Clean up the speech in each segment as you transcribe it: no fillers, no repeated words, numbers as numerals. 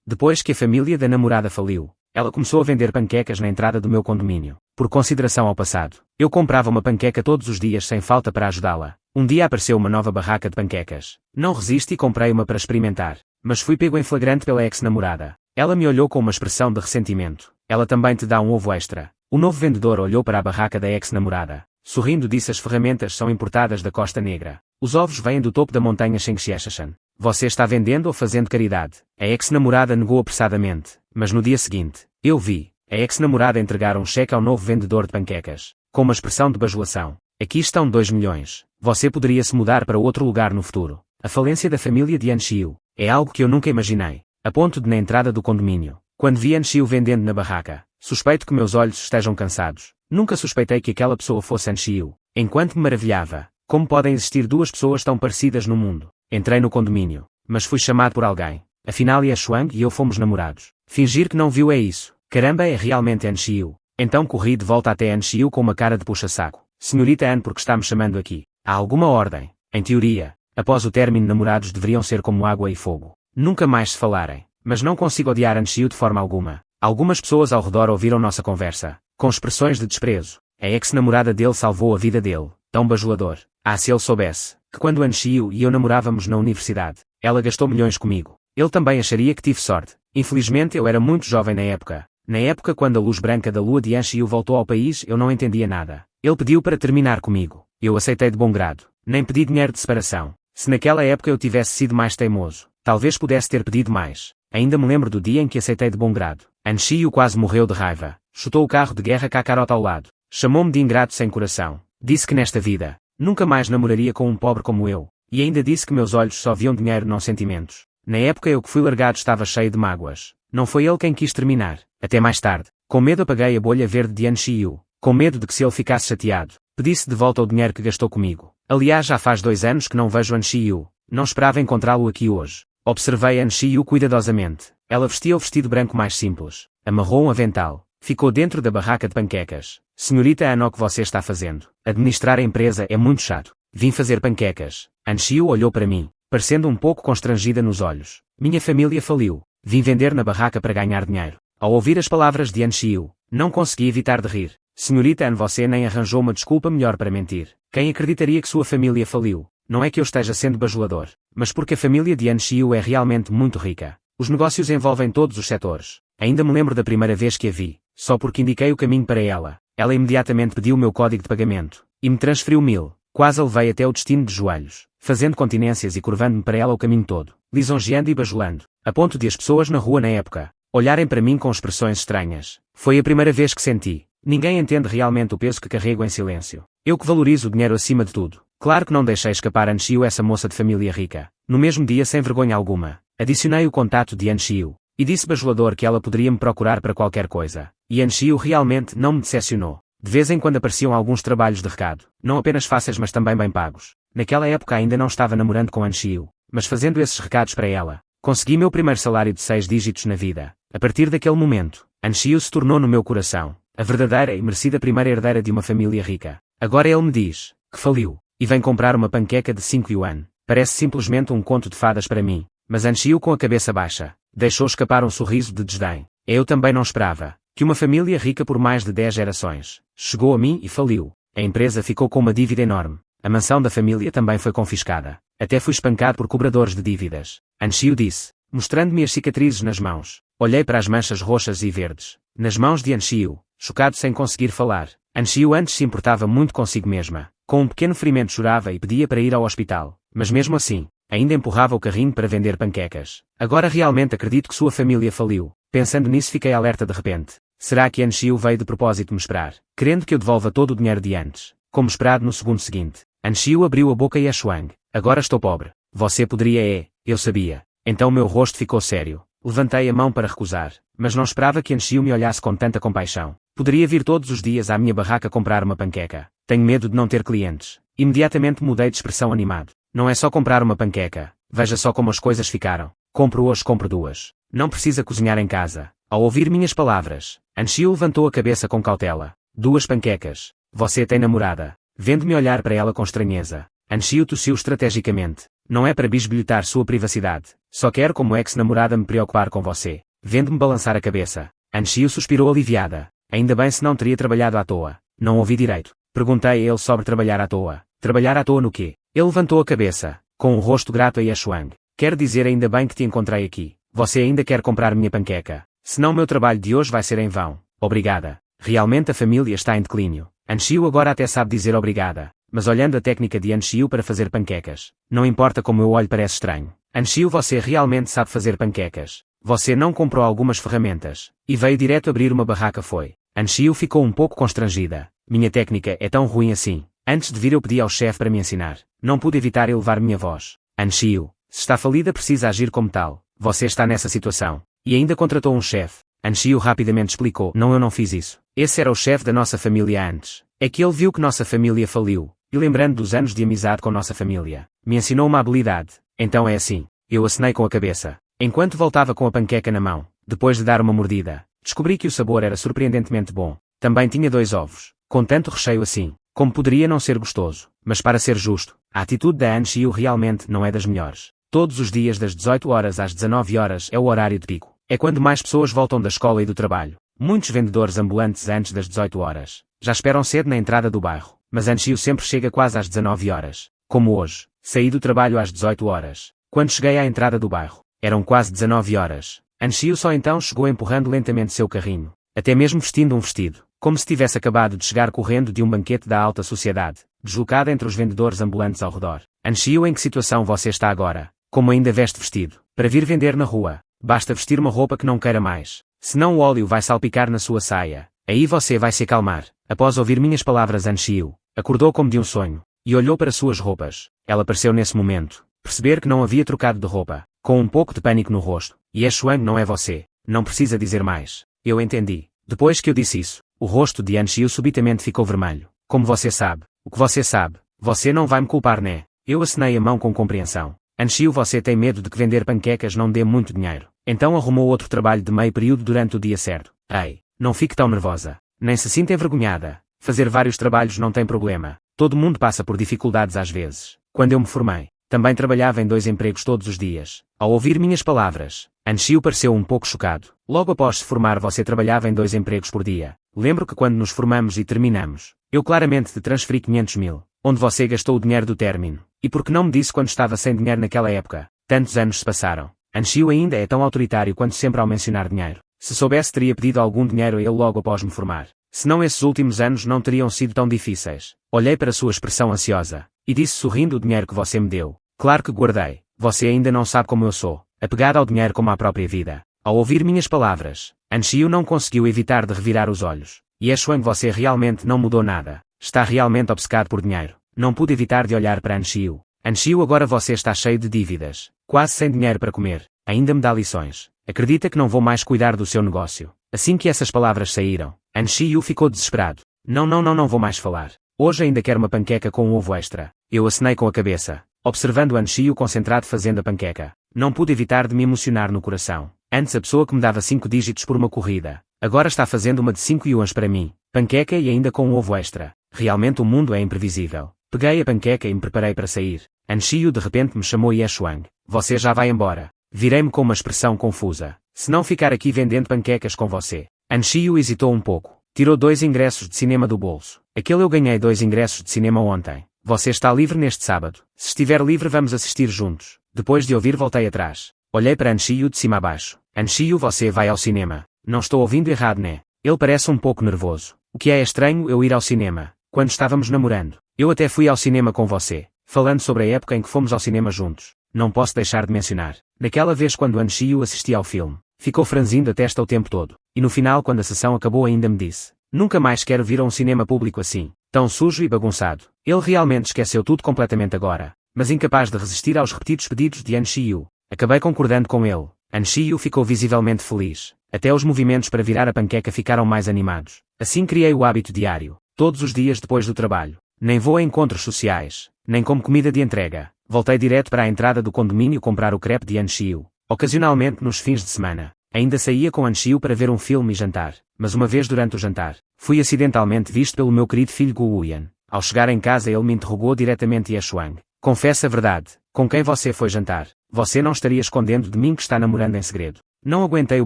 Depois que a família da namorada faliu, ela começou a vender panquecas na entrada do meu condomínio. Por consideração ao passado, eu comprava uma panqueca todos os dias sem falta para ajudá-la. Um dia apareceu uma nova barraca de panquecas. Não resisti e comprei uma para experimentar, mas fui pego em flagrante pela ex-namorada. Ela me olhou com uma expressão de ressentimento. Ela também te dá um ovo extra. O novo vendedor olhou para a barraca da ex-namorada. Sorrindo disse: as ferramentas são importadas da Costa Negra. Os ovos vêm do topo da montanha Xinxiexan. Você está vendendo ou fazendo caridade? A ex-namorada negou apressadamente, mas no dia seguinte, eu vi a ex-namorada entregar um cheque ao novo vendedor de panquecas, com uma expressão de bajulação. Aqui estão 2 milhões. Você poderia se mudar para outro lugar no futuro. A falência da família de Anxiu é algo que eu nunca imaginei. A ponto de na entrada do condomínio, quando vi Anxiu vendendo na barraca, suspeito que meus olhos estejam cansados. Nunca suspeitei que aquela pessoa fosse Anxiu. Enquanto me maravilhava, como podem existir 2 pessoas tão parecidas no mundo? Entrei no condomínio, mas fui chamado por alguém. Afinal Ye Shuang e eu fomos namorados. Fingir que não viu é isso. Caramba, é realmente Anxiu. Então corri de volta até Anxiu com uma cara de puxa-saco. Senhorita An, por que está me chamando aqui? Há alguma ordem? Em teoria, após o término namorados deveriam ser como água e fogo. Nunca mais se falarem. Mas não consigo odiar Anxiu de forma alguma. Algumas pessoas ao redor ouviram nossa conversa, com expressões de desprezo. A ex-namorada dele salvou a vida dele. Tão bajulador. Ah, se ele soubesse que quando Anxiu e eu namorávamos na universidade, ela gastou milhões comigo. Ele também acharia que tive sorte. Infelizmente eu era muito jovem na época. Na época quando a luz branca da lua de Anxiu voltou ao país eu não entendia nada. Ele pediu para terminar comigo. Eu aceitei de bom grado. Nem pedi dinheiro de separação. Se naquela época eu tivesse sido mais teimoso, talvez pudesse ter pedido mais. Ainda me lembro do dia em que aceitei de bom grado. Anxiu quase morreu de raiva. Chutou o carro de guerra Kakarot ao lado. Chamou-me de ingrato sem coração. Disse que nesta vida, nunca mais namoraria com um pobre como eu. E ainda disse que meus olhos só viam dinheiro, não sentimentos. Na época eu que fui largado estava cheio de mágoas. Não foi ele quem quis terminar. Até mais tarde. Com medo apaguei a bolha verde de Anxiu. Com medo de que se ele ficasse chateado, pedisse de volta o dinheiro que gastou comigo. Aliás, já faz 2 anos que não vejo Anxiu. Não esperava encontrá-lo aqui hoje. Observei Anxiu cuidadosamente. Ela vestia o vestido branco mais simples. Amarrou um avental. Ficou dentro da barraca de panquecas. Senhorita Ana, o que você está fazendo? Administrar a empresa é muito chato. Vim fazer panquecas. Anxiu olhou para mim, parecendo um pouco constrangida nos olhos. Minha família faliu. Vim vender na barraca para ganhar dinheiro. Ao ouvir as palavras de Anxiu, não consegui evitar de rir. Senhorita Ana, você nem arranjou uma desculpa melhor para mentir. Quem acreditaria que sua família faliu? Não é que eu esteja sendo bajulador, mas porque a família de Anxiu é realmente muito rica. Os negócios envolvem todos os setores. Ainda me lembro da primeira vez que a vi, só porque indiquei o caminho para ela. Ela imediatamente pediu o meu código de pagamento, e me transferiu 1000. Quase a levei até o destino de joelhos, fazendo continências e curvando-me para ela o caminho todo, lisonjeando e bajulando, a ponto de as pessoas na rua na época olharem para mim com expressões estranhas. Foi a primeira vez que senti. Ninguém entende realmente o peso que carrego em silêncio. Eu que valorizo o dinheiro acima de tudo. Claro que não deixei escapar Anxiu, essa moça de família rica. No mesmo dia, sem vergonha alguma, adicionei o contato de Anxiu, e disse bajulador que ela poderia me procurar para qualquer coisa. E Anxiu realmente não me decepcionou. De vez em quando apareciam alguns trabalhos de recado, não apenas fáceis mas também bem pagos. Naquela época ainda não estava namorando com Anxiu, mas fazendo esses recados para ela, consegui meu primeiro salário de 6 dígitos na vida. A partir daquele momento, Anxiu se tornou no meu coração a verdadeira e merecida primeira herdeira de uma família rica. Agora ele me diz que faliu, e vem comprar uma panqueca de 5 yuan. Parece simplesmente um conto de fadas para mim, mas Anxiu, com a cabeça baixa, deixou escapar um sorriso de desdém. Eu também não esperava que uma família rica por mais de 10 gerações chegou a mim e faliu. A empresa ficou com uma dívida enorme. A mansão da família também foi confiscada. Até fui espancado por cobradores de dívidas. Anxiu disse, mostrando-me as cicatrizes nas mãos. Olhei para as manchas roxas e verdes nas mãos de Anxiu, chocado sem conseguir falar. Anxiu antes se importava muito consigo mesma. Com um pequeno ferimento chorava e pedia para ir ao hospital. Mas mesmo assim, ainda empurrava o carrinho para vender panquecas. Agora realmente acredito que sua família faliu. Pensando nisso fiquei alerta de repente. Será que Anxiu veio de propósito me esperar, querendo que eu devolva todo o dinheiro de antes, como esperado no segundo seguinte? Anxiu abriu a boca e a Shuang. Agora estou pobre. Você poderia eu sabia. Então meu rosto ficou sério. Levantei a mão para recusar, mas não esperava que Anxiu me olhasse com tanta compaixão. Poderia vir todos os dias à minha barraca comprar uma panqueca. Tenho medo de não ter clientes. Imediatamente mudei de expressão animado. Não é só comprar uma panqueca. Veja só como as coisas ficaram. Compro hoje, compro 2. Não precisa cozinhar em casa. Ao ouvir minhas palavras, Anxiu levantou a cabeça com cautela. 2 panquecas. Você tem namorada? Vendo-me olhar para ela com estranheza, Anxiu tossiu estrategicamente. Não é para bisbilhotar sua privacidade. Só quero como ex-namorada me preocupar com você. Vendo-me balançar a cabeça. Anchiu suspirou aliviada. Ainda bem se não teria trabalhado à toa. Não ouvi direito. Perguntei a ele sobre trabalhar à toa. Trabalhar à toa no quê? Ele levantou a cabeça, com um rosto grato a Yeshuang. Quero dizer ainda bem que te encontrei aqui. Você ainda quer comprar minha panqueca. Senão meu trabalho de hoje vai ser em vão. Obrigada. Realmente a família está em declínio. Anchiu agora até sabe dizer obrigada. Mas olhando a técnica de Anchiu para fazer panquecas. Não importa como eu olho parece estranho. Anchiu, você realmente sabe fazer panquecas. Você não comprou algumas ferramentas. E veio direto abrir uma barraca foi. Anchiu ficou um pouco constrangida. Minha técnica é tão ruim assim. Antes de vir eu pedi ao chefe para me ensinar. Não pude evitar elevar minha voz. Anchiu, se está falida precisa agir como tal. Você está nessa situação. E ainda contratou um chefe. Anchiu rapidamente explicou. Não, eu não fiz isso. Esse era o chefe da nossa família antes. É que ele viu que nossa família faliu. E lembrando dos anos de amizade com nossa família, me ensinou uma habilidade. Então é assim. Eu acenei com a cabeça. Enquanto voltava com a panqueca na mão, depois de dar uma mordida, descobri que o sabor era surpreendentemente bom. Também tinha 2 ovos. Com tanto recheio assim, como poderia não ser gostoso. Mas para ser justo, a atitude da Anchiu realmente não é das melhores. Todos os dias das 18 horas às 19 horas é o horário de pico. É quando mais pessoas voltam da escola e do trabalho. Muitos vendedores ambulantes antes das 18 horas já esperam cedo na entrada do bairro. Mas Anchiu sempre chega quase às 19 horas. Como hoje, saí do trabalho às 18 horas. Quando cheguei à entrada do bairro, eram quase 19 horas. Anchiu só então chegou empurrando lentamente seu carrinho. Até mesmo vestindo um vestido. Como se tivesse acabado de chegar correndo de um banquete da alta sociedade. Deslocada entre os vendedores ambulantes ao redor. Anchiu, em que situação você está agora? Como ainda veste vestido? Para vir vender na rua, basta vestir uma roupa que não queira mais. Senão o óleo vai salpicar na sua saia. Aí você vai se acalmar. Após ouvir minhas palavras Anchiu acordou como de um sonho, e olhou para suas roupas. Ela pareceu nesse momento perceber que não havia trocado de roupa, com um pouco de pânico no rosto. Yeshuang não é você. Não precisa dizer mais. Eu entendi. Depois que eu disse isso, o rosto de Anchiu subitamente ficou vermelho. Como você sabe? O que você sabe? Você não vai me culpar, né? Eu acenei a mão com compreensão. Anchiu, você tem medo de que vender panquecas não dê muito dinheiro. Então arrumou outro trabalho de meio período durante o dia certo. Ei, não fique tão nervosa. Nem se sinta envergonhada. Fazer vários trabalhos não tem problema. Todo mundo passa por dificuldades às vezes. Quando eu me formei, também trabalhava em 2 empregos todos os dias. Ao ouvir minhas palavras, Anchiu pareceu um pouco chocado. Logo após se formar você trabalhava em 2 empregos por dia. Lembro que quando nos formamos e terminamos, eu claramente te transferi 500 mil. Onde você gastou o dinheiro do término. E por que não me disse quando estava sem dinheiro naquela época? Tantos anos se passaram. Anchiu ainda é tão autoritário quanto sempre ao mencionar dinheiro. Se soubesse teria pedido algum dinheiro a ele logo após me formar. Senão esses últimos anos não teriam sido tão difíceis. Olhei para sua expressão ansiosa, e disse sorrindo o dinheiro que você me deu. Claro que guardei. Você ainda não sabe como eu sou, apegado ao dinheiro como à própria vida. Ao ouvir minhas palavras, Anchiu não conseguiu evitar de revirar os olhos. Yeshuang, você realmente não mudou nada. Está realmente obcecado por dinheiro. Não pude evitar de olhar para Anchiu. Anchiu, agora você está cheio de dívidas. Quase sem dinheiro para comer. Ainda me dá lições. Acredita que não vou mais cuidar do seu negócio. Assim que essas palavras saíram, Anchiu ficou desesperado. Não vou mais falar. Hoje ainda quero uma panqueca com um ovo extra. Eu acenei com a cabeça, observando Anchiu concentrado fazendo a panqueca. Não pude evitar de me emocionar no coração. Antes a pessoa que me dava 5 dígitos por uma corrida, agora está fazendo uma de 5 yuans para mim. Panqueca e ainda com um ovo extra. Realmente o mundo é imprevisível. Peguei a panqueca e me preparei para sair. Anchiu de repente me chamou Yeshuang. Você já vai embora. Virei-me com uma expressão confusa. Se não ficar aqui vendendo panquecas com você. Anchiu hesitou um pouco. Tirou 2 ingressos de cinema do bolso. Aquele eu ganhei 2 ingressos de cinema ontem. Você está livre neste sábado. Se estiver livre vamos assistir juntos. Depois de ouvir voltei atrás. Olhei para Anchiu de cima a baixo. Anchiu, você vai ao cinema. Não estou ouvindo errado, né? Ele parece um pouco nervoso. O que é estranho eu ir ao cinema. Quando estávamos namorando. Eu até fui ao cinema com você. Falando sobre a época em que fomos ao cinema juntos. Não posso deixar de mencionar. Daquela vez quando Anchiu assistia ao filme. Ficou franzindo a testa o tempo todo. E no final quando a sessão acabou ainda me disse. Nunca mais quero vir a um cinema público assim. Tão sujo e bagunçado. Ele realmente esqueceu tudo completamente agora. Mas incapaz de resistir aos repetidos pedidos de Anchiu. Acabei concordando com ele. Anchiu ficou visivelmente feliz. Até os movimentos para virar a panqueca ficaram mais animados. Assim criei o hábito diário. Todos os dias depois do trabalho. Nem vou a encontros sociais. Nem como comida de entrega. Voltei direto para a entrada do condomínio comprar o crepe de Anchiu. Ocasionalmente nos fins de semana. Ainda saía com Anchiu para ver um filme e jantar. Mas uma vez durante o jantar, fui acidentalmente visto pelo meu querido filho Guoyan. Ao chegar em casa ele me interrogou diretamente Yeshuang. Confesse a verdade. Com quem você foi jantar? Você não estaria escondendo de mim que está namorando em segredo. Não aguentei o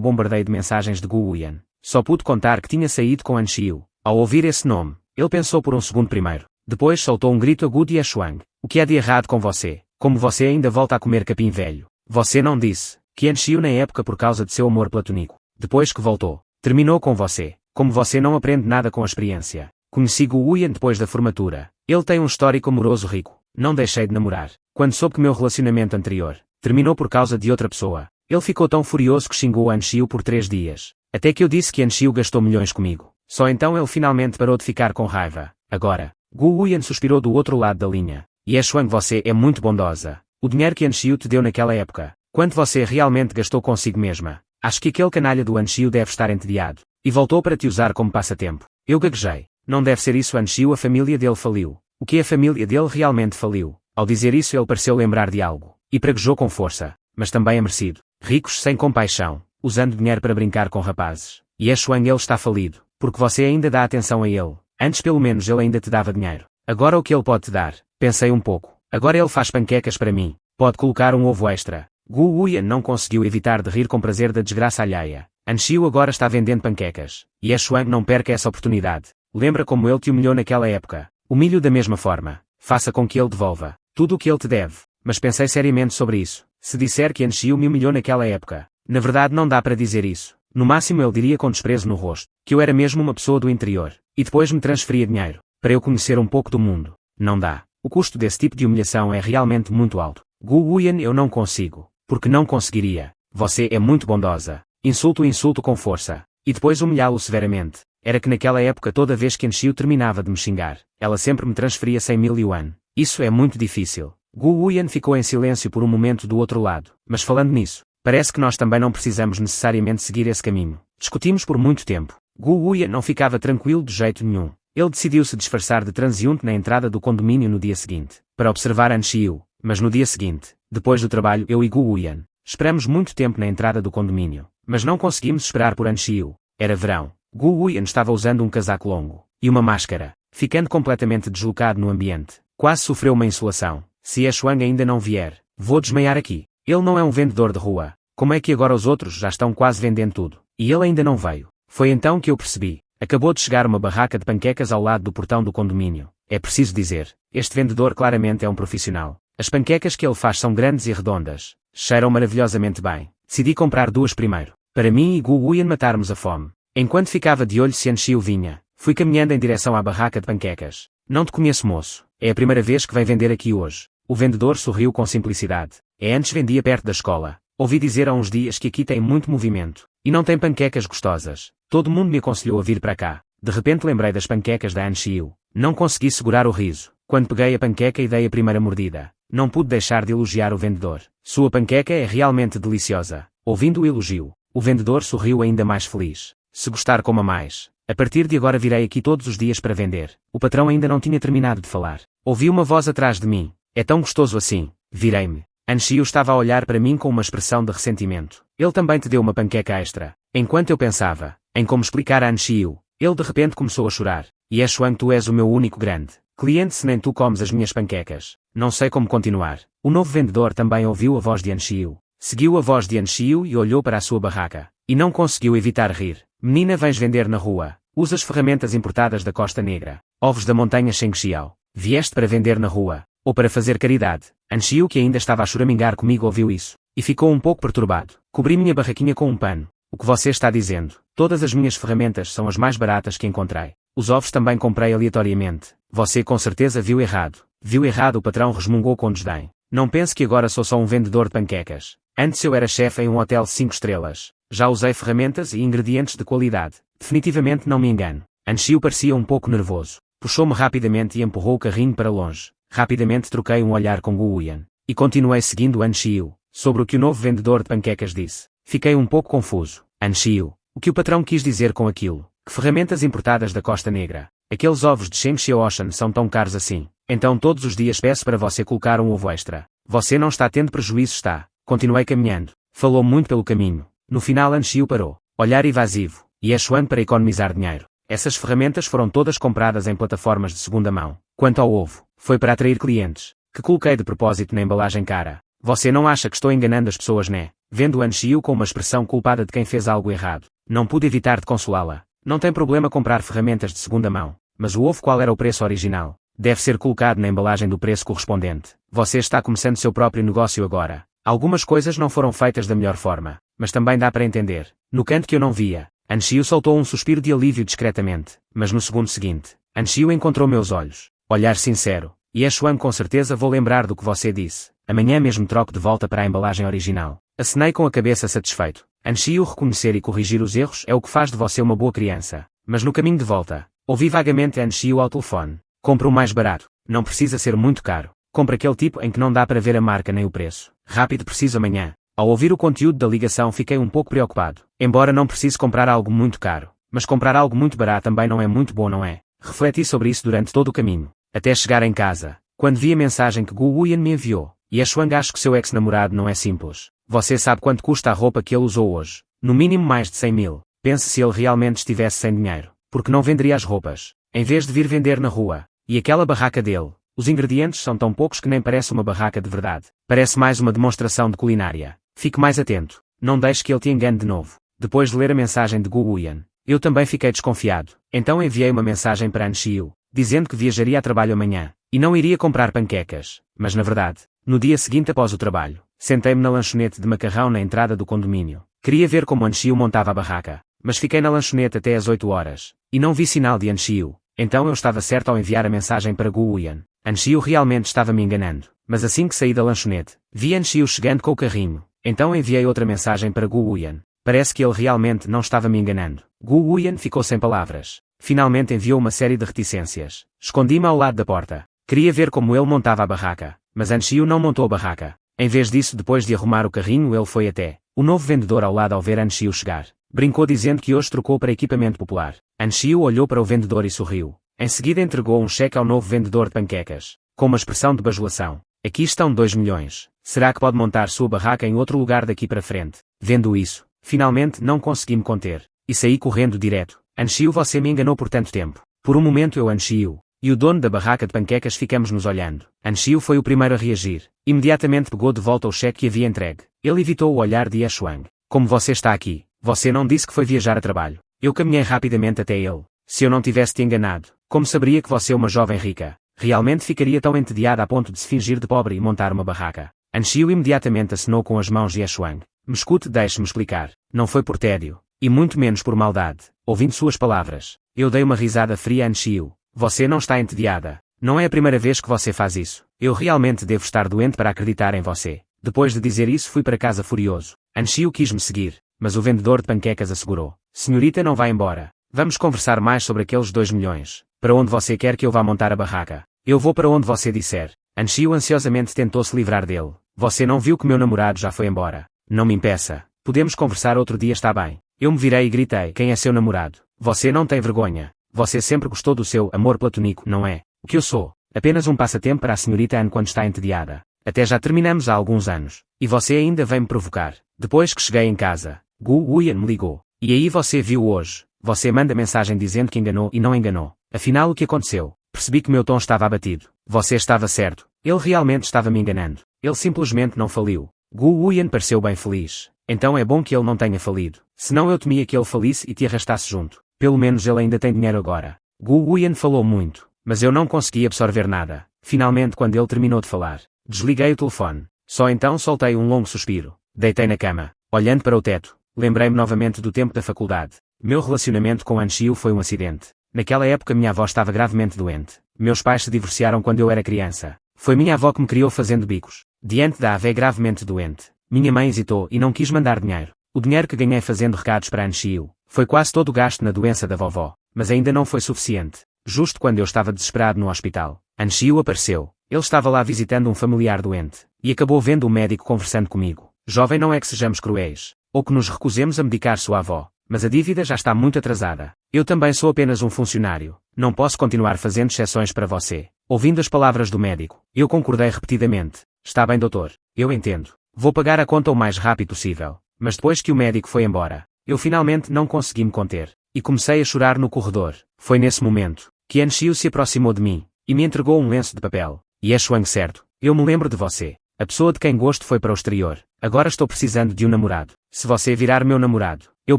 bombardeio de mensagens de Gu Huyan. Só pude contar que tinha saído com An Xiu. Ao ouvir esse nome, ele pensou por um segundo primeiro. Depois soltou um grito agudo de Shuang. O que há de errado com você? Como você ainda volta a comer capim velho? Você não disse que An Xiu na época por causa de seu amor platônico. Depois que voltou, terminou com você. Como você não aprende nada com a experiência. Conheci Gu Huyan depois da formatura. Ele tem um histórico amoroso rico. Não deixei de namorar. Quando soube que meu relacionamento anterior terminou por causa de outra pessoa, ele ficou tão furioso que xingou An Xiu por 3 dias. Até que eu disse que An Xiu gastou milhões comigo. Só então ele finalmente parou de ficar com raiva. Agora, Gu Huyan suspirou do outro lado da linha. E Shuang, você é muito bondosa. O dinheiro que An Xiu te deu naquela época, quanto você realmente gastou consigo mesma? Acho que aquele canalha do An Xiu deve estar entediado. E voltou para te usar como passatempo. Eu gaguejei. Não deve ser isso An Xiu, a família dele faliu. O que a família dele realmente faliu? Ao dizer isso ele pareceu lembrar de algo. E praguejou com força. Mas também é merecido. Ricos sem compaixão. Usando dinheiro para brincar com rapazes. E Shuang, ele está falido. Porque você ainda dá atenção a ele. Antes pelo menos ele ainda te dava dinheiro. Agora o que ele pode te dar? Pensei um pouco. Agora ele faz panquecas para mim. Pode colocar um ovo extra. Gu Huyan não conseguiu evitar de rir com prazer da desgraça alheia. An Xiu agora está vendendo panquecas. E Shuang, não perca essa oportunidade. Lembra como ele te humilhou naquela época. Humilhe-o da mesma forma. Faça com que ele devolva tudo o que ele te deve. Mas pensei seriamente sobre isso. Se disser que An Xiu me humilhou naquela época, na verdade não dá para dizer isso. No máximo ele diria com desprezo no rosto, que eu era mesmo uma pessoa do interior, e depois me transferia dinheiro, para eu conhecer um pouco do mundo. Não dá. O custo desse tipo de humilhação é realmente muito alto. Gu Huyan, eu não consigo. Porque não conseguiria. Você é muito bondosa. Insulto com força. E depois humilhá-lo severamente. Era que naquela época toda vez que An Xiu terminava de me xingar, ela sempre me transferia 100.000 yuan. Isso é muito difícil. Gu Huyan ficou em silêncio por um momento do outro lado. Mas falando nisso, parece que nós também não precisamos necessariamente seguir esse caminho. Discutimos por muito tempo. Gu Huyan não ficava tranquilo de jeito nenhum. Ele decidiu se disfarçar de transeunte na entrada do condomínio no dia seguinte, para observar An Xiu. Mas no dia seguinte, depois do trabalho, eu e Gu Huyan esperamos muito tempo na entrada do condomínio, mas não conseguimos esperar por An Xiu. Era verão. Gu Huyan estava usando um casaco longo e uma máscara, ficando completamente deslocado no ambiente. Quase sofreu uma insolação. Se Shuang ainda não vier, vou desmaiar aqui. Ele não é um vendedor de rua. Como é que agora os outros já estão quase vendendo tudo? E ele ainda não veio. Foi então que eu percebi. Acabou de chegar uma barraca de panquecas ao lado do portão do condomínio. É preciso dizer, este vendedor claramente é um profissional. As panquecas que ele faz são grandes e redondas. Cheiram maravilhosamente bem. Decidi comprar 2 primeiro. Para mim e Gu Huyan matarmos a fome. Enquanto ficava de olho se An Xiu vinha, fui caminhando em direção à barraca de panquecas. Não te conheço, moço. É a primeira vez que vem vender aqui hoje. O vendedor sorriu com simplicidade. Antes vendia perto da escola. Ouvi dizer há uns dias que aqui tem muito movimento. E não tem panquecas gostosas. Todo mundo me aconselhou a vir para cá. De repente lembrei das panquecas da An Xiu. Não consegui segurar o riso. Quando peguei a panqueca e dei a primeira mordida, não pude deixar de elogiar o vendedor. Sua panqueca é realmente deliciosa. Ouvindo o elogio, o vendedor sorriu ainda mais feliz. Se gostar, coma mais. A partir de agora virei aqui todos os dias para vender. O patrão ainda não tinha terminado de falar. Ouvi uma voz atrás de mim. É tão gostoso assim. Virei-me. An Xiu estava a olhar para mim com uma expressão de ressentimento. Ele também te deu uma panqueca extra. Enquanto eu pensava em como explicar a An Xiu, ele de repente começou a chorar. E Shuang, tu és o meu único grande cliente se nem tu comes as minhas panquecas. Não sei como continuar. O novo vendedor também ouviu a voz de An Xiu. Seguiu a voz de An Xiu e olhou para a sua barraca. E não conseguiu evitar rir. Menina, vens vender na rua. Usas ferramentas importadas da Costa Negra. Ovos da montanha Shengxiao. Vieste para vender na rua. Ou para fazer caridade. An Xiu, que ainda estava a choramingar comigo, ouviu isso. E ficou um pouco perturbado. Cobri minha barraquinha com um pano. O que você está dizendo? Todas as minhas ferramentas são as mais baratas que encontrei. Os ovos também comprei aleatoriamente. Você com certeza viu errado. Viu errado, o patrão resmungou com desdém. Não pense que agora sou só um vendedor de panquecas. Antes eu era chefe em um hotel 5 estrelas. Já usei ferramentas e ingredientes de qualidade. Definitivamente não me engano. An Xiu parecia um pouco nervoso. Puxou-me rapidamente e empurrou o carrinho para longe. Rapidamente troquei um olhar com Gu Huyan. E continuei seguindo An Xiu, sobre o que o novo vendedor de panquecas disse. Fiquei um pouco confuso. An Xiu, o que o patrão quis dizer com aquilo? Que ferramentas importadas da Costa Negra? Aqueles ovos de Shengxiao Ocean são tão caros assim. Então todos os dias peço para você colocar um ovo extra. Você não está tendo prejuízo, está? Continuei caminhando. Falou muito pelo caminho. No final An Xiu parou. Olhar evasivo. E Shuang para economizar dinheiro. Essas ferramentas foram todas compradas em plataformas de segunda mão. Quanto ao ovo, foi para atrair clientes. que coloquei de propósito na embalagem cara. Você não acha que estou enganando as pessoas, né? Vendo Anshiu com uma expressão culpada de quem fez algo errado. Não pude evitar de consolá-la. Não tem problema comprar ferramentas de segunda mão. Mas o ovo, qual era o preço original? Deve ser colocado na embalagem do preço correspondente. Você está começando seu próprio negócio agora. Algumas coisas não foram feitas da melhor forma, mas também dá para entender. No canto que eu não via, Anshiu soltou um suspiro de alívio discretamente, mas no segundo seguinte, Anshiu encontrou meus olhos. Olhar sincero. Yeshuan, com certeza vou lembrar do que você disse. Amanhã mesmo troco de volta para a embalagem original. Acenei com a cabeça satisfeito. Anshiu reconhecer e corrigir os erros é o que faz de você uma boa criança. Mas no caminho de volta, ouvi vagamente Anshiu ao telefone. Compre o mais barato. Não precisa ser muito caro. Compre aquele tipo em que não dá para ver a marca nem o preço. Rápido, preciso amanhã. Ao ouvir o conteúdo da ligação fiquei um pouco preocupado. Embora não precise comprar algo muito caro. Mas comprar algo muito barato também não é muito bom, não é? Refleti sobre isso durante todo o caminho. Até chegar em casa. Quando vi a mensagem que Gu Wuyan me enviou. Yeshuang, acho que seu ex-namorado não é simples. Você sabe quanto custa a roupa que ele usou hoje? No mínimo mais de 100 mil. Pense se ele realmente estivesse sem dinheiro. Porque não venderia as roupas. Em vez de vir vender na rua. E aquela barraca dele. Os ingredientes são tão poucos que nem parece uma barraca de verdade. Parece mais uma demonstração de culinária. Fique mais atento. Não deixe que ele te engane de novo. Depois de ler a mensagem de Gu Wuyan, eu também fiquei desconfiado. Então enviei uma mensagem para Anshiu, dizendo que viajaria a trabalho amanhã. E não iria comprar panquecas. Mas na verdade, no dia seguinte após o trabalho, sentei-me na lanchonete de macarrão na entrada do condomínio. Queria ver como Anshiu montava a barraca. Mas fiquei na lanchonete até às 8 horas. E não vi sinal de Anshiu. Então eu estava certo ao enviar a mensagem para Gu Wuyan. Anshiu realmente estava me enganando. Mas assim que saí da lanchonete, vi Anshiu chegando com o carrinho. Então enviei outra mensagem para Gu Wuyan. Parece que ele realmente não estava me enganando. Gu Wuyan ficou sem palavras. Finalmente enviou uma série de reticências. Escondi-me ao lado da porta. Queria ver como ele montava a barraca. Mas Anshiu não montou a barraca. Em vez disso, depois de arrumar o carrinho, ele foi até o novo vendedor ao lado ao ver Anshiu chegar. Brincou dizendo que hoje trocou para equipamento popular. Anshiu olhou para o vendedor e sorriu. Em seguida entregou um cheque ao novo vendedor de panquecas. Com uma expressão de bajulação. Aqui estão 2 milhões. Será que pode montar sua barraca em outro lugar daqui para frente? Vendo isso, finalmente não consegui me conter. E saí correndo direto. Anshiu, você me enganou por tanto tempo. Por um momento eu, Anshiu, e o dono da barraca de panquecas ficamos nos olhando. Anshiu foi o primeiro a reagir. Imediatamente pegou de volta o cheque que havia entregue. Ele evitou o olhar de Yeshuang. Como você está aqui? Você não disse que foi viajar a trabalho. Eu caminhei rapidamente até ele. Se eu não tivesse te enganado, como saberia que você é uma jovem rica? Realmente ficaria tão entediada a ponto de se fingir de pobre e montar uma barraca. Anshiu imediatamente acenou com as mãos de Yeshuang. Me escute, deixe-me explicar. Não foi por tédio. E muito menos por maldade. Ouvindo suas palavras, eu dei uma risada fria a Anshiu. Você não está entediada. Não é a primeira vez que você faz isso. Eu realmente devo estar doente para acreditar em você. Depois de dizer isso fui para casa furioso. Anshiu quis-me seguir, mas o vendedor de panquecas assegurou. Senhorita, não vá embora. Vamos conversar mais sobre aqueles 2 milhões. Para onde você quer que eu vá montar a barraca? Eu vou para onde você disser. Anshiu ansiosamente tentou se livrar dele. Você não viu que meu namorado já foi embora? Não me impeça. Podemos conversar outro dia, está bem? Eu me virei e gritei. Quem é seu namorado? Você não tem vergonha. Você sempre gostou do seu amor platônico, não é? O que eu sou? Apenas um passatempo para a senhorita Anne quando está entediada. Até já terminamos há alguns anos. E você ainda vem me provocar. Depois que cheguei em casa, Gu Wuyan me ligou. E aí você viu hoje. Você manda mensagem dizendo que enganou e não enganou. Afinal, o que aconteceu? Percebi que meu tom estava abatido. Você estava certo. Ele realmente estava me enganando. Ele simplesmente não faliu. Gu Wuyan pareceu bem feliz. Então é bom que ele não tenha falido. Senão eu temia que ele falisse e te arrastasse junto. Pelo menos ele ainda tem dinheiro agora. Gu Wuyan falou muito, mas eu não consegui absorver nada. Finalmente, quando ele terminou de falar, desliguei o telefone. Só então soltei um longo suspiro. Deitei na cama, olhando para o teto. Lembrei-me novamente do tempo da faculdade. Meu relacionamento com Anshiu foi um acidente. Naquela época minha avó estava gravemente doente. Meus pais se divorciaram quando eu era criança. Foi minha avó que me criou fazendo bicos. Diante da Ave gravemente doente, minha mãe hesitou e não quis mandar dinheiro. O dinheiro que ganhei fazendo recados para Anshiu foi quase todo gasto na doença da vovó, mas ainda não foi suficiente. Justo quando eu estava desesperado no hospital, Anshiu apareceu. Ele estava lá visitando um familiar doente, e acabou vendo o médico conversando comigo. Jovem, não é que sejamos cruéis, ou que nos recusemos a medicar sua avó, mas a dívida já está muito atrasada. Eu também sou apenas um funcionário. Não posso continuar fazendo exceções para você. Ouvindo as palavras do médico, eu concordei repetidamente. Está bem, doutor. Eu entendo. Vou pagar a conta o mais rápido possível. Mas depois que o médico foi embora, eu finalmente não consegui me conter. E comecei a chorar no corredor. Foi nesse momento que Anshiu se aproximou de mim e me entregou um lenço de papel. Yeshuang, certo. Eu me lembro de você. A pessoa de quem gosto foi para o exterior. Agora estou precisando de um namorado. Se você virar meu namorado, eu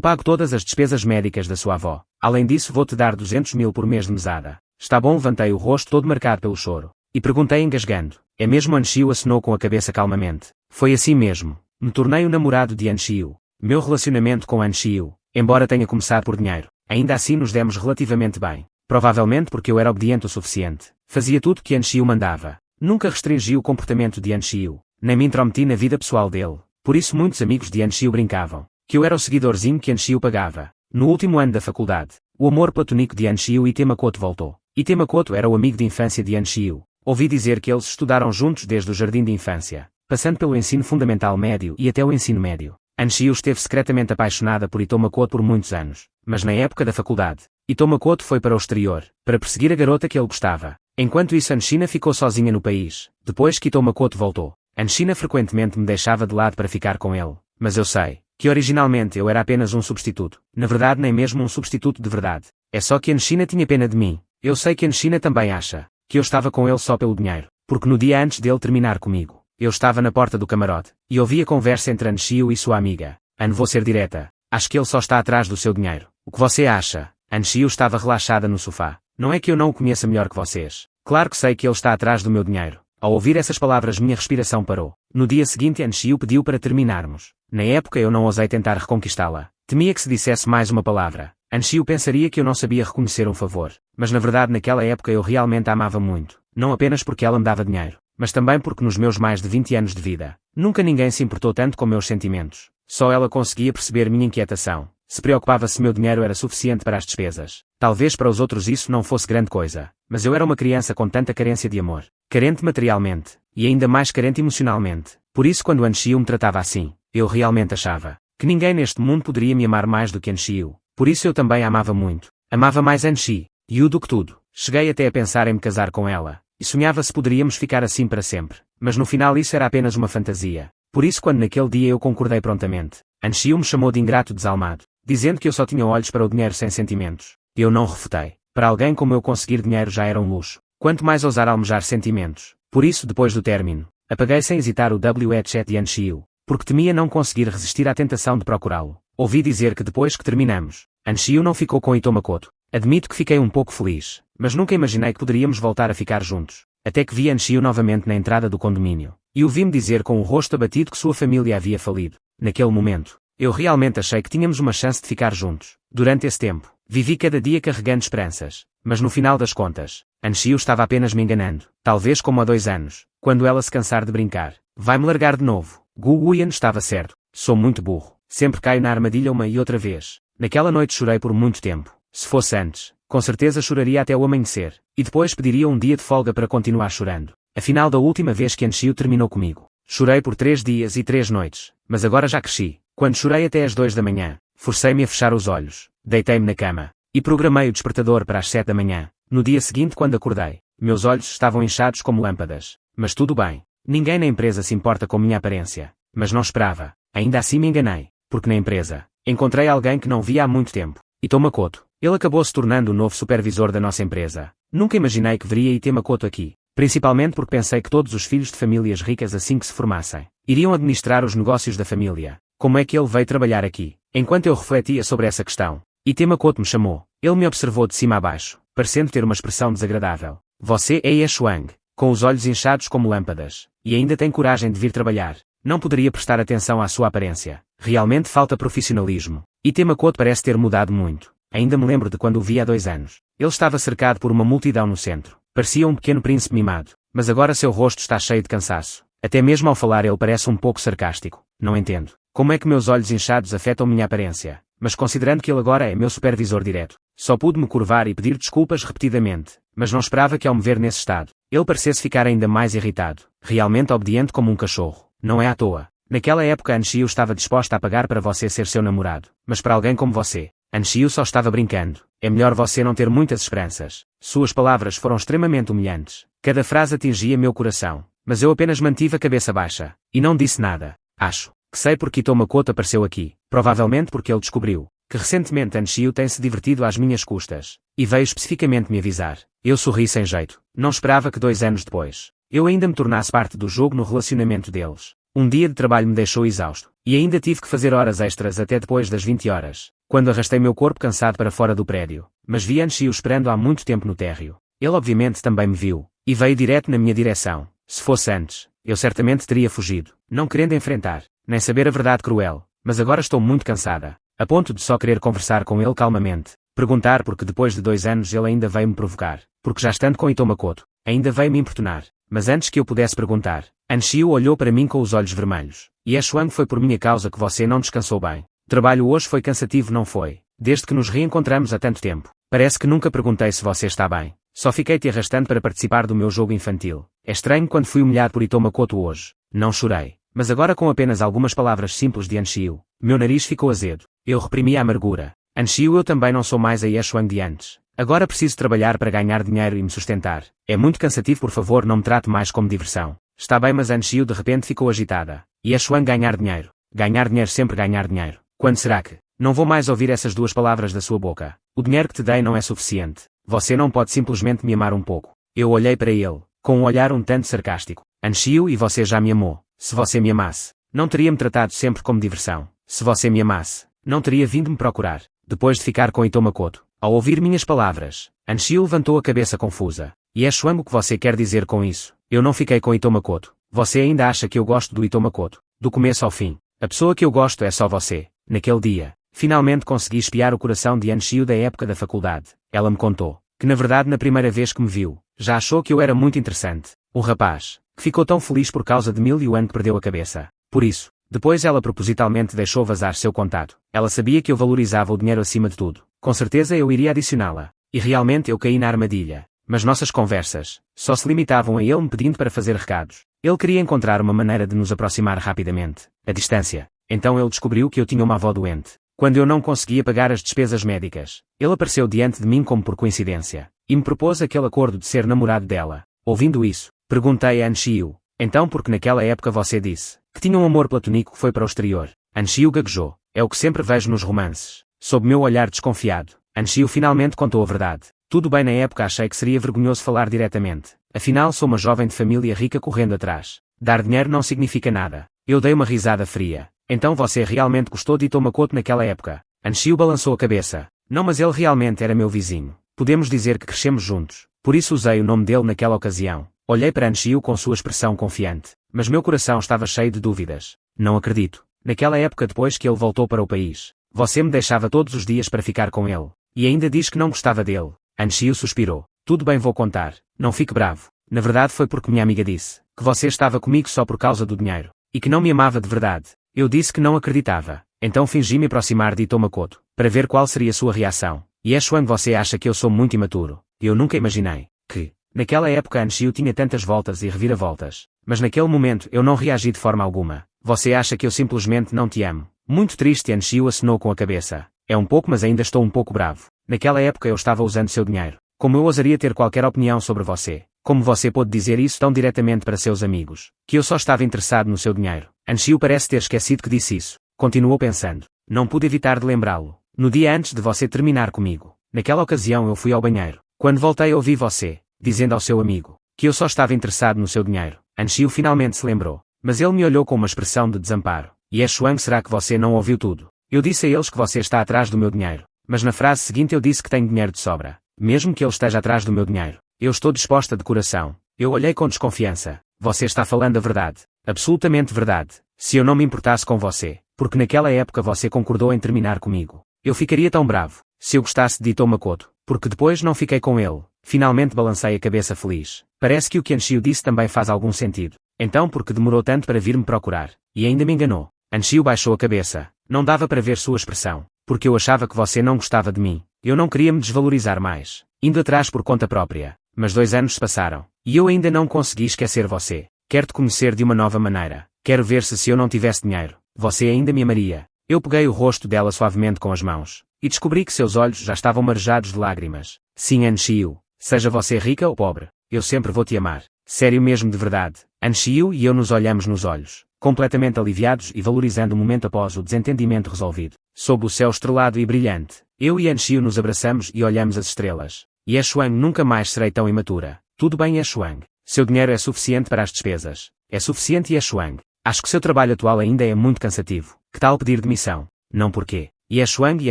pago todas as despesas médicas da sua avó. Além disso, vou-te dar 200 mil por mês de mesada. Está bom? Levantei o rosto todo marcado pelo choro. E perguntei engasgando. É mesmo? Anshiu assinou com a cabeça calmamente. Foi assim mesmo. Me tornei o namorado de Anshiu. Meu relacionamento com Anshiu, embora tenha começado por dinheiro, ainda assim nos demos relativamente bem. Provavelmente porque eu era obediente o suficiente. Fazia tudo que Anshiu mandava. Nunca restringi o comportamento de Anshiu, nem me intrometi na vida pessoal dele. Por isso muitos amigos de Anshiu brincavam que eu era o seguidorzinho que Anshiu pagava. No último ano da faculdade, o amor platônico de Anshiu e Temakoto voltou. E Temakoto era o amigo de infância de Anshiu. Ouvi dizer que eles estudaram juntos desde o jardim de infância, passando pelo ensino fundamental médio e até o ensino médio. Anshiu esteve secretamente apaixonada por Itomakoto por muitos anos, mas na época da faculdade, Itomakoto foi para o exterior, para perseguir a garota que ele gostava. Enquanto isso, Anshina ficou sozinha no país, depois que Itomakoto voltou. Anshina frequentemente me deixava de lado para ficar com ele, mas eu sei que originalmente eu era apenas um substituto. Na verdade, nem mesmo um substituto de verdade. É só que Anshina tinha pena de mim. Eu sei que Anshina também acha que eu estava com ele só pelo dinheiro, porque no dia antes dele terminar comigo, eu estava na porta do camarote, e ouvi a conversa entre Anshiu e sua amiga. Vou ser direta. Acho que ele só está atrás do seu dinheiro. O que você acha? Anshiu estava relaxada no sofá. Não é que eu não o conheça melhor que vocês. Claro que sei que ele está atrás do meu dinheiro. Ao ouvir essas palavras minha respiração parou. No dia seguinte Anshiu pediu para terminarmos. Na época eu não ousei tentar reconquistá-la. Temia que se dissesse mais uma palavra. Anshiu pensaria que eu não sabia reconhecer um favor. Mas na verdade naquela época eu realmente a amava muito. Não apenas porque ela me dava dinheiro, mas também porque nos meus mais de 20 anos de vida, nunca ninguém se importou tanto com meus sentimentos. Só ela conseguia perceber minha inquietação. Se preocupava se meu dinheiro era suficiente para as despesas. Talvez para os outros isso não fosse grande coisa, mas eu era uma criança com tanta carência de amor. Carente materialmente, e ainda mais carente emocionalmente. Por isso quando Anshiu me tratava assim, eu realmente achava que ninguém neste mundo poderia me amar mais do que Anshiu. Por isso eu também a amava muito. Amava mais Anshiu do que tudo. Cheguei até a pensar em me casar com ela, e sonhava se poderíamos ficar assim para sempre. Mas no final isso era apenas uma fantasia. Por isso quando naquele dia eu concordei prontamente, Anshiu me chamou de ingrato desalmado, dizendo que eu só tinha olhos para o dinheiro sem sentimentos. Eu não refutei. Para alguém como eu conseguir dinheiro já era um luxo. Quanto mais ousar almejar sentimentos. Por isso depois do término, apaguei sem hesitar o WeChat de Anshiu, porque temia não conseguir resistir à tentação de procurá-lo. Ouvi dizer que depois que terminamos, Anshiu não ficou com Itomakoto. Admito que fiquei um pouco feliz, mas nunca imaginei que poderíamos voltar a ficar juntos. Até que vi Anshiu novamente na entrada do condomínio, e ouvi-me dizer com o rosto abatido que sua família havia falido. Naquele momento, eu realmente achei que tínhamos uma chance de ficar juntos. Durante esse tempo, vivi cada dia carregando esperanças, mas no final das contas, Anshiu estava apenas me enganando. Talvez como há 2 anos, quando ela se cansar de brincar, vai-me largar de novo. Gu Wuyan estava certo. Sou muito burro. Sempre caio na armadilha uma e outra vez. Naquela noite chorei por muito tempo. Se fosse antes, com certeza choraria até o amanhecer, e depois pediria um dia de folga para continuar chorando. Afinal da última vez que Anshiu terminou comigo, chorei por 3 dias e 3 noites, mas agora já cresci. Quando chorei até às 2 da manhã, forcei-me a fechar os olhos, deitei-me na cama, e programei o despertador para as 7 da manhã. No dia seguinte quando acordei, meus olhos estavam inchados como lâmpadas. Mas tudo bem. Ninguém na empresa se importa com minha aparência. Mas não esperava. Ainda assim me enganei, porque na empresa, encontrei alguém que não via há muito tempo. Itomakoto. Ele acabou se tornando o novo supervisor da nossa empresa. Nunca imaginei que veria Itomakoto aqui. Principalmente porque pensei que todos os filhos de famílias ricas assim que se formassem, iriam administrar os negócios da família. Como é que ele veio trabalhar aqui? Enquanto eu refletia sobre essa questão, Itomakoto me chamou. Ele me observou de cima a baixo, parecendo ter uma expressão desagradável. Você é Yeshuang, com os olhos inchados como lâmpadas, e ainda tem coragem de vir trabalhar. Não poderia prestar atenção à sua aparência. Realmente falta profissionalismo. Itomakoto parece ter mudado muito. Ainda me lembro de quando o vi há 2 anos. Ele estava cercado por uma multidão no centro. Parecia um pequeno príncipe mimado. Mas agora seu rosto está cheio de cansaço. Até mesmo ao falar ele parece um pouco sarcástico. Não entendo. Como é que meus olhos inchados afetam minha aparência? Mas considerando que ele agora é meu supervisor direto, só pude me curvar e pedir desculpas repetidamente. Mas não esperava que ao me ver nesse estado, ele parecesse ficar ainda mais irritado. Realmente obediente como um cachorro. Não é à toa. Naquela época Anshiu estava disposta a pagar para você ser seu namorado. Mas para alguém como você, Anshiu só estava brincando. É melhor você não ter muitas esperanças. Suas palavras foram extremamente humilhantes. Cada frase atingia meu coração. Mas eu apenas mantive a cabeça baixa. E não disse nada. Acho que sei porque Itomakoto apareceu aqui. Provavelmente porque ele descobriu que recentemente Anshiu tem se divertido às minhas custas. E veio especificamente me avisar. Eu sorri sem jeito. Não esperava que 2 anos depois, eu ainda me tornasse parte do jogo no relacionamento deles. Um dia de trabalho me deixou exausto, e ainda tive que fazer horas extras até depois das 20 horas, quando arrastei meu corpo cansado para fora do prédio, mas vi Anshio esperando há muito tempo no térreo. Ele obviamente também me viu, e veio direto na minha direção. Se fosse antes, eu certamente teria fugido, não querendo enfrentar, nem saber a verdade cruel, mas agora estou muito cansada, a ponto de só querer conversar com ele calmamente, perguntar porque depois de 2 anos ele ainda veio me provocar, porque já estando com Ito Makoto, ainda veio me importunar, mas antes que eu pudesse perguntar, Anshio olhou para mim com os olhos vermelhos. Yeshuang, foi por minha causa que você não descansou bem. O trabalho hoje foi cansativo, não foi? Desde que nos reencontramos há tanto tempo. Parece que nunca perguntei se você está bem. Só fiquei te arrastando para participar do meu jogo infantil. É estranho quando fui humilhado por Ito Makoto hoje. Não chorei. Mas agora com apenas algumas palavras simples de Anshio, meu nariz ficou azedo. Eu reprimi a amargura. Anshio, eu também não sou mais a Yeshuang de antes. Agora preciso trabalhar para ganhar dinheiro e me sustentar. É muito cansativo, por favor não me trate mais como diversão. Está bem, mas Anshio de repente ficou agitada. Yeshuang, ganhar dinheiro. Ganhar dinheiro, sempre ganhar dinheiro. Quando será que? Não vou mais ouvir essas 2 palavras da sua boca. O dinheiro que te dei não é suficiente. Você não pode simplesmente me amar um pouco. Eu olhei para ele, com um olhar um tanto sarcástico. Anshio, e você já me amou. Se você me amasse, não teria me tratado sempre como diversão. Se você me amasse, não teria vindo me procurar. Depois de ficar com Ito Makoto, ao ouvir minhas palavras, Anshio levantou a cabeça confusa. Yeshuang, o que você quer dizer com isso? Eu não fiquei com Ito Makoto. Você ainda acha que eu gosto do Ito Makoto? Do começo ao fim. A pessoa que eu gosto é só você. Naquele dia, finalmente consegui espiar o coração de Anshio da época da faculdade. Ela me contou que na verdade na primeira vez que me viu, já achou que eu era muito interessante. Um rapaz, que ficou tão feliz por causa de 1000 yuan que perdeu a cabeça. Por isso, depois ela propositalmente deixou vazar seu contato. Ela sabia que eu valorizava o dinheiro acima de tudo. Com certeza eu iria adicioná-la. E realmente eu caí na armadilha. Mas nossas conversas só se limitavam a ele me pedindo para fazer recados. Ele queria encontrar uma maneira de nos aproximar rapidamente. A distância. Então ele descobriu que eu tinha uma avó doente. Quando eu não conseguia pagar as despesas médicas, ele apareceu diante de mim como por coincidência, e me propôs aquele acordo de ser namorado dela. Ouvindo isso, perguntei a Anshio, então porque naquela época você disse que tinha um amor platônico que foi para o exterior? Anshio gaguejou. É o que sempre vejo nos romances. Sob meu olhar desconfiado, Anshio finalmente contou a verdade. Tudo bem, na época achei que seria vergonhoso falar diretamente. Afinal sou uma jovem de família rica correndo atrás. Dar dinheiro não significa nada. Eu dei uma risada fria. Então você realmente gostou de Ito Makoto naquela época? Anshio balançou a cabeça. Não, mas ele realmente era meu vizinho. Podemos dizer que crescemos juntos. Por isso usei o nome dele naquela ocasião. Olhei para Anshio com sua expressão confiante. Mas meu coração estava cheio de dúvidas. Não acredito. Naquela época, depois que ele voltou para o país, você me deixava todos os dias para ficar com ele. E ainda diz que não gostava dele. Anshio suspirou. Tudo bem, vou contar. Não fique bravo. Na verdade foi porque minha amiga disse que você estava comigo só por causa do dinheiro. E que não me amava de verdade. Eu disse que não acreditava. Então fingi me aproximar de Ito Makoto, para ver qual seria sua reação. Yeshuang, você acha que eu sou muito imaturo? Eu nunca imaginei que, naquela época Anshio tinha tantas voltas e reviravoltas. Mas naquele momento eu não reagi de forma alguma. Você acha que eu simplesmente não te amo? Muito triste, Anshio acenou com a cabeça. É um pouco, mas ainda estou um pouco bravo. Naquela época eu estava usando seu dinheiro. Como eu ousaria ter qualquer opinião sobre você? Como você pôde dizer isso tão diretamente para seus amigos? Que eu só estava interessado no seu dinheiro. Anshio parece ter esquecido que disse isso. Continuou pensando. Não pude evitar de lembrá-lo. No dia antes de você terminar comigo. Naquela ocasião eu fui ao banheiro. Quando voltei ouvi você, dizendo ao seu amigo, que eu só estava interessado no seu dinheiro. Anshio finalmente se lembrou. Mas ele me olhou com uma expressão de desamparo. Yeshuang, será que você não ouviu tudo? Eu disse a eles que você está atrás do meu dinheiro. Mas na frase seguinte eu disse que tenho dinheiro de sobra. Mesmo que ele esteja atrás do meu dinheiro. Eu estou disposta de coração. Eu olhei com desconfiança. Você está falando a verdade. Absolutamente verdade. Se eu não me importasse com você, porque naquela época você concordou em terminar comigo, eu ficaria tão bravo. Se eu gostasse de Ito Makoto, porque depois não fiquei com ele. Finalmente balancei a cabeça feliz. Parece que o que Anshio disse também faz algum sentido. Então porque demorou tanto para vir me procurar? E ainda me enganou. Anshio baixou a cabeça. Não dava para ver sua expressão. Porque eu achava que você não gostava de mim. Eu não queria me desvalorizar mais. Indo atrás por conta própria. Mas 2 anos se passaram. E eu ainda não consegui esquecer você. Quero te conhecer de uma nova maneira. Quero ver se eu não tivesse dinheiro, você ainda me amaria. Eu peguei o rosto dela suavemente com as mãos. E descobri que seus olhos já estavam marejados de lágrimas. Sim, Anshio. Seja você rica ou pobre. Eu sempre vou te amar. Sério mesmo, de verdade. Anshio e eu nos olhamos nos olhos. Completamente aliviados e valorizando o momento após o desentendimento resolvido. Sob o céu estrelado e brilhante, eu e Anshio nos abraçamos e olhamos as estrelas. Yeshuang, nunca mais serei tão imatura. Tudo bem, Yeshuang. Seu dinheiro é suficiente para as despesas. É suficiente e é Shuang. Acho que seu trabalho atual ainda é muito cansativo. Que tal pedir demissão? Não porquê. Ye Shuang e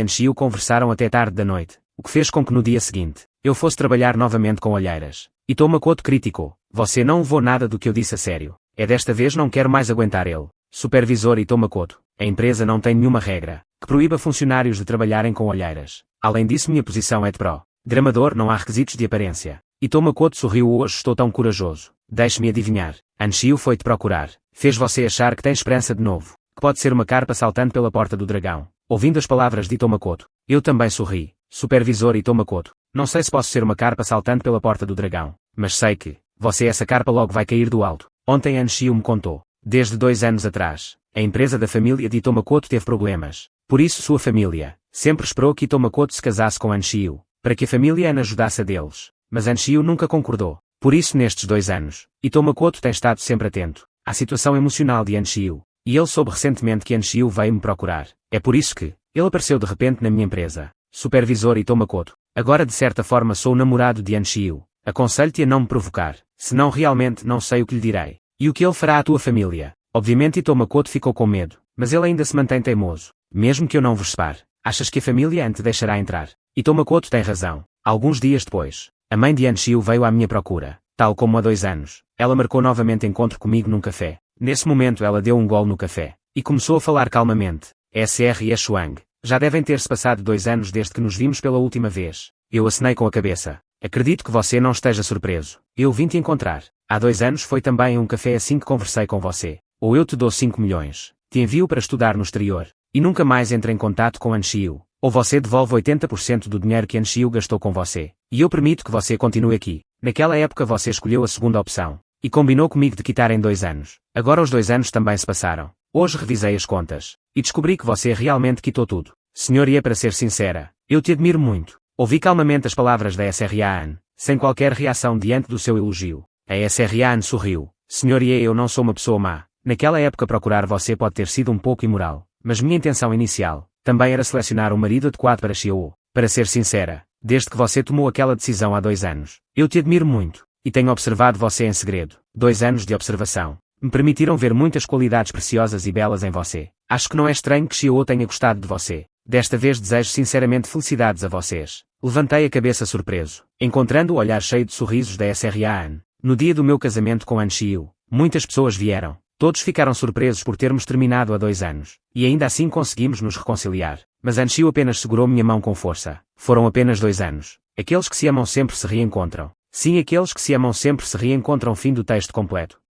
Anshiu conversaram até tarde da noite, o que fez com que no dia seguinte, eu fosse trabalhar novamente com olheiras. E Tomakoto criticou. Você não levou nada do que eu disse a sério. É desta vez não quero mais aguentar ele. Supervisor e Tomakoto. A empresa não tem nenhuma regra que proíba funcionários de trabalharem com olheiras. Além disso minha posição é de programador, não há requisitos de aparência. E Tomakoto sorriu hoje estou tão corajoso. Deixe-me adivinhar. Anshiu foi-te procurar. Fez você achar que tem esperança de novo. Que pode ser uma carpa saltando pela porta do dragão. Ouvindo as palavras de Tomakoto, eu também sorri. Supervisor e Tomakoto. Não sei se posso ser uma carpa saltando pela porta do dragão. Mas sei que, você essa carpa logo vai cair do alto. Ontem Anshiu me contou. Desde 2 anos atrás, a empresa da família de Tomakoto teve problemas. Por isso sua família sempre esperou que Tomakoto se casasse com Anshiu, para que a família Ana ajudasse a deles. Mas Anshiu nunca concordou. Por isso nestes 2 anos, Tomakoto tem estado sempre atento à situação emocional de Anshiu. E ele soube recentemente que Anshiu veio me procurar. É por isso que ele apareceu de repente na minha empresa. Supervisor e Tomakoto. Agora de certa forma sou o namorado de Anshiu. Aconselho-te a não me provocar, senão realmente não sei o que lhe direi. E o que ele fará à tua família? Obviamente Tomakoto ficou com medo, mas ele ainda se mantém teimoso. Mesmo que eu não vos separe, achas que a família An te deixará entrar? E Tomakoto tem razão. Alguns dias depois, a mãe de Anshiu veio à minha procura, tal como há 2 anos. Ela marcou novamente encontro comigo num café. Nesse momento ela deu um gole no café, e começou a falar calmamente. SR e Shuang. Já devem ter-se passado 2 anos desde que nos vimos pela última vez. Eu acenei com a cabeça. Acredito que você não esteja surpreso. Eu vim te encontrar. Há 2 anos foi também um café assim que conversei com você. Ou eu te dou 5 milhões. Te envio para estudar no exterior. E nunca mais entre em contato com Anshiu. Ou você devolve 80% do dinheiro que Anshiu gastou com você. E eu permito que você continue aqui. Naquela época você escolheu a segunda opção. E combinou comigo de quitar em 2 anos. Agora os 2 anos também se passaram. Hoje revisei as contas. E descobri que você realmente quitou tudo. Senhor, e para ser sincera, eu te admiro muito. Ouvi calmamente as palavras da SRAN, sem qualquer reação diante do seu elogio. A SRAN sorriu. Senhor, eu não sou uma pessoa má. Naquela época procurar você pode ter sido um pouco imoral. Mas minha intenção inicial, também era selecionar um marido adequado para Xiao. Para ser sincera, desde que você tomou aquela decisão há 2 anos, eu te admiro muito. E tenho observado você em segredo. 2 anos de observação me permitiram ver muitas qualidades preciosas e belas em você. Acho que não é estranho que Xiao tenha gostado de você. Desta vez desejo sinceramente felicidades a vocês. Levantei a cabeça surpreso, encontrando o olhar cheio de sorrisos da SRAN. No dia do meu casamento com Anshiu, muitas pessoas vieram. Todos ficaram surpresos por termos terminado há 2 anos. E ainda assim conseguimos nos reconciliar. Mas Anshiu apenas segurou minha mão com força. Foram apenas 2 anos. Aqueles que se amam sempre se reencontram. Sim, aqueles que se amam sempre se reencontram. Fim do texto completo.